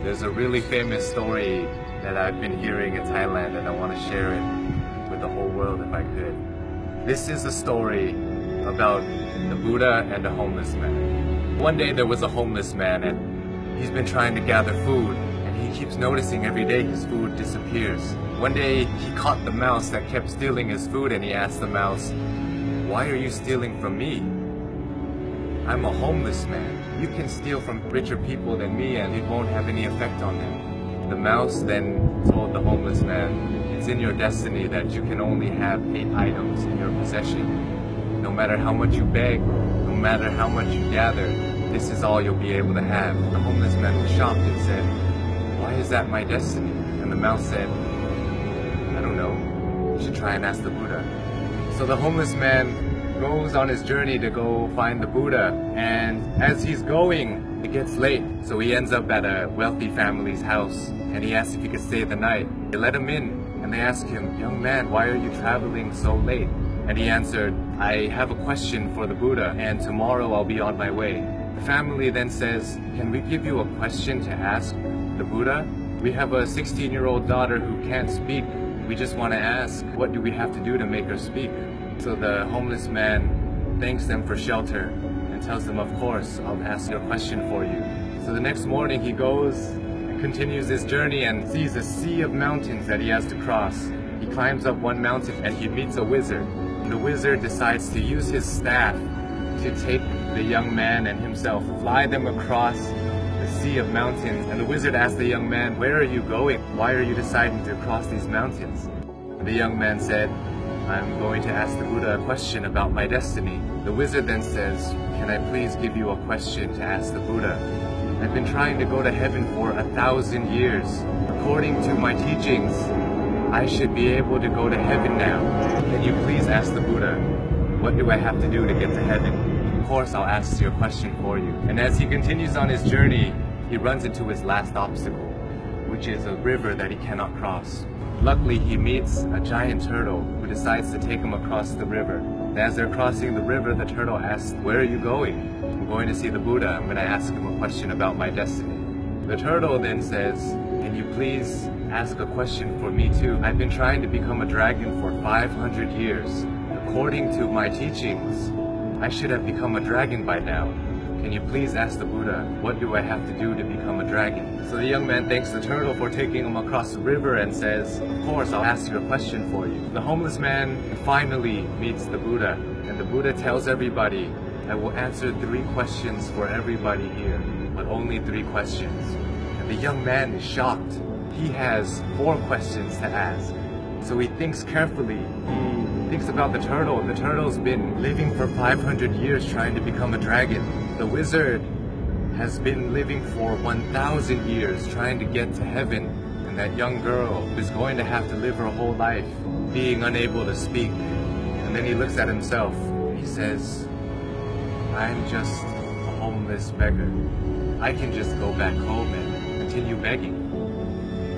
There's a really famous story that I've been hearing in Thailand, and I want to share it with the whole world if I could. This is a story about the Buddha and a homeless man. One day there was a homeless man, and he's been trying to gather food, and he keeps noticing every day his food disappears. One day he caught the mouse that kept stealing his food, and he asked the mouse, "Why are you stealing from me? I'm a homeless man. You can steal from richer people than me and it won't have any effect on them." The mouse then told the homeless man, "It's in your destiny that you can only have 8 items in your possession. No matter how much you beg, no matter how much you gather, this is all you'll be able to have." The homeless man was shocked and said, "Why is that my destiny?" And the mouse said, "I don't know. You should try and ask the Buddha." So the homeless man goes on his journey to go find the Buddha, and as he's going, it gets late. So he ends up at a wealthy family's house, and he asks if he could stay the night. They let him in, and they ask him, "Young man, why are you traveling so late?" And he answered, "I have a question for the Buddha, and tomorrow I'll be on my way." The family then says, "Can we give you a question to ask the Buddha? We have a 16-year-old daughter who can't speak. We just want to ask, what do we have to do to make her speak?" So the homeless man thanks them for shelter and tells them, "Of course, I'll ask your question for you." So the next morning he goes and continues his journey and sees a sea of mountains that he has to cross. He climbs up one mountain and he meets a wizard. And the wizard decides to use his staff to take the young man and himself, fly them across the sea of mountains. And the wizard asks the young man, "Where are you going? Why are you deciding to cross these mountains?" And the young man said, "I'm going to ask the Buddha a question about my destiny." The wizard then says, "Can I please give you a question to ask the Buddha? I've been trying to go to heaven for 1,000 years. According to my teachings, I should be able to go to heaven now. Can you please ask the Buddha, what do I have to do to get to heaven? Of course, I'll ask your question for you." And as he continues on his journey, he runs into his last obstacle, which is a river that he cannot cross. Luckily, he meets a giant turtle who decides to take him across the river. And as they're crossing the river, the turtle asks, "Where are you going?" "I'm going to see the Buddha. I'm going to ask him a question about my destiny." The turtle then says, "Can you please ask a question for me too? I've been trying to become a dragon for 500 years. According to my teachings, I should have become a dragon by now. Can you please ask the Buddha, what do I have to do to become a dragon?" So the young man thanks the turtle for taking him across the river and says, "Of course, I'll ask you a question for you." The homeless man finally meets the Buddha, and the Buddha tells everybody, "I will answer 3 questions for everybody here, but only 3 questions." And the young man is shocked. He has 4 questions to ask. So he thinks carefully. He thinks about the turtle. The turtle's been living for 500 years trying to become a dragon. The wizard has been living for 1,000 years trying to get to heaven. And that young girl is going to have to live her whole life being unable to speak. And then he looks at himself. He says, "I'm just a homeless beggar. I can just go back home and continue begging."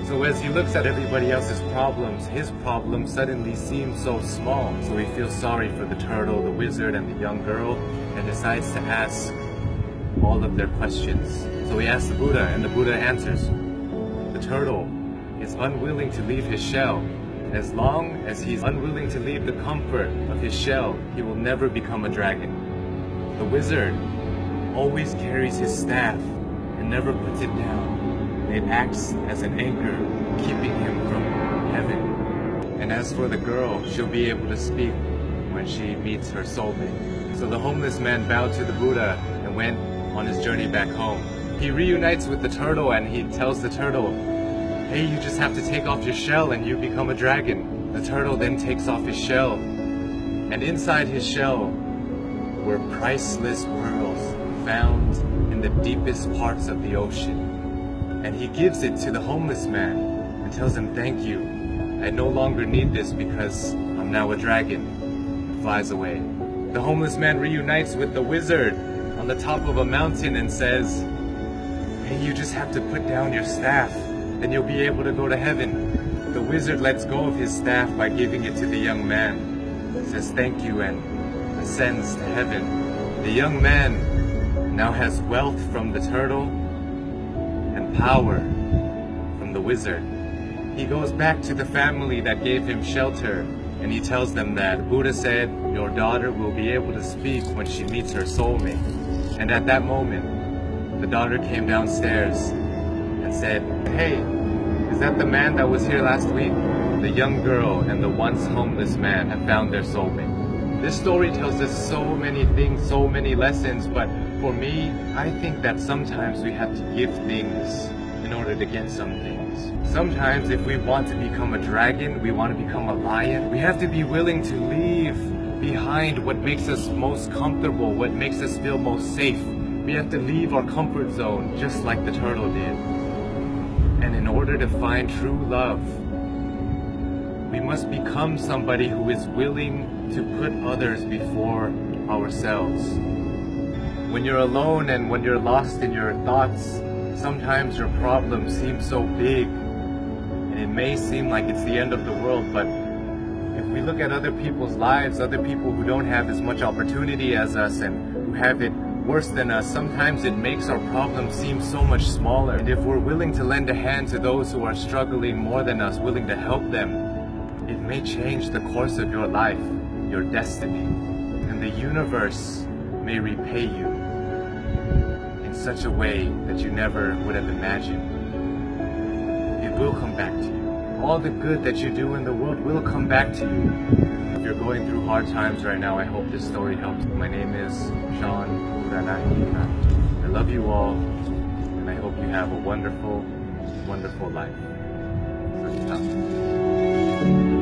So as he looks at everybody else's problems, his problem suddenly seems so small. So he feels sorry for the turtle, the wizard, and the young girl, and decides to ask all of their questions. So he asks the Buddha, and the Buddha answers. The turtle is unwilling to leave his shell. As long as he's unwilling to leave the comfort of his shell, he will never become a dragon. The wizard always carries his staff and never puts it down. It acts as an anchor, keeping him from heaven. And as for the girl, she'll be able to speak when she meets her soulmate. So the homeless man bowed to the Buddha and went on his journey back home. He reunites with the turtle and he tells the turtle, "Hey, you just have to take off your shell and you become a dragon." The turtle then takes off his shell, and inside his shell were priceless pearls found in the deepest parts of the ocean. And he gives it to the homeless man and tells him, "Thank you. I no longer need this because I'm now a dragon." And flies away. The homeless man reunites with the wizard on the top of a mountain and says, "Hey, you just have to put down your staff, then you'll be able to go to heaven." The wizard lets go of his staff by giving it to the young man, says thank you, and ascends to heaven. The young man now has wealth from the turtle and power from the wizard. He goes back to the family that gave him shelter, and he tells them that Buddha said, your daughter will be able to speak when she meets her soulmate. And at that moment, the daughter came downstairs and said, hey, is that the man that was here last week? The young girl and the once homeless man have found their soulmate. This story tells us so many things, so many lessons, but for me, I think that sometimes we have to give things in order to get some things. Sometimes if we want to become a dragon, we want to become a lion, we have to be willing to leave behind what makes us most comfortable, what makes us feel most safe. We have to leave our comfort zone just like the turtle did. And in order to find true love, we must become somebody who is willing to put others before ourselves. When you're alone and when you're lost in your thoughts, sometimes your problem seems so big and it may seem like it's the end of the world, but if we look at other people's lives, other people who don't have as much opportunity as us and who have it worse than us, sometimes it makes our problem seem so much smaller. And if we're willing to lend a hand to those who are struggling more than us, willing to help them, it may change the course of your life, your destiny, and the universe may repay you in such a way that you never would have imagined. It will come back to you. All the good that you do in the world will come back to you. If you're going through hard times right now, I hope this story helps. My name is Sean. I love you all, and I hope you have a wonderful, wonderful life. Cerita.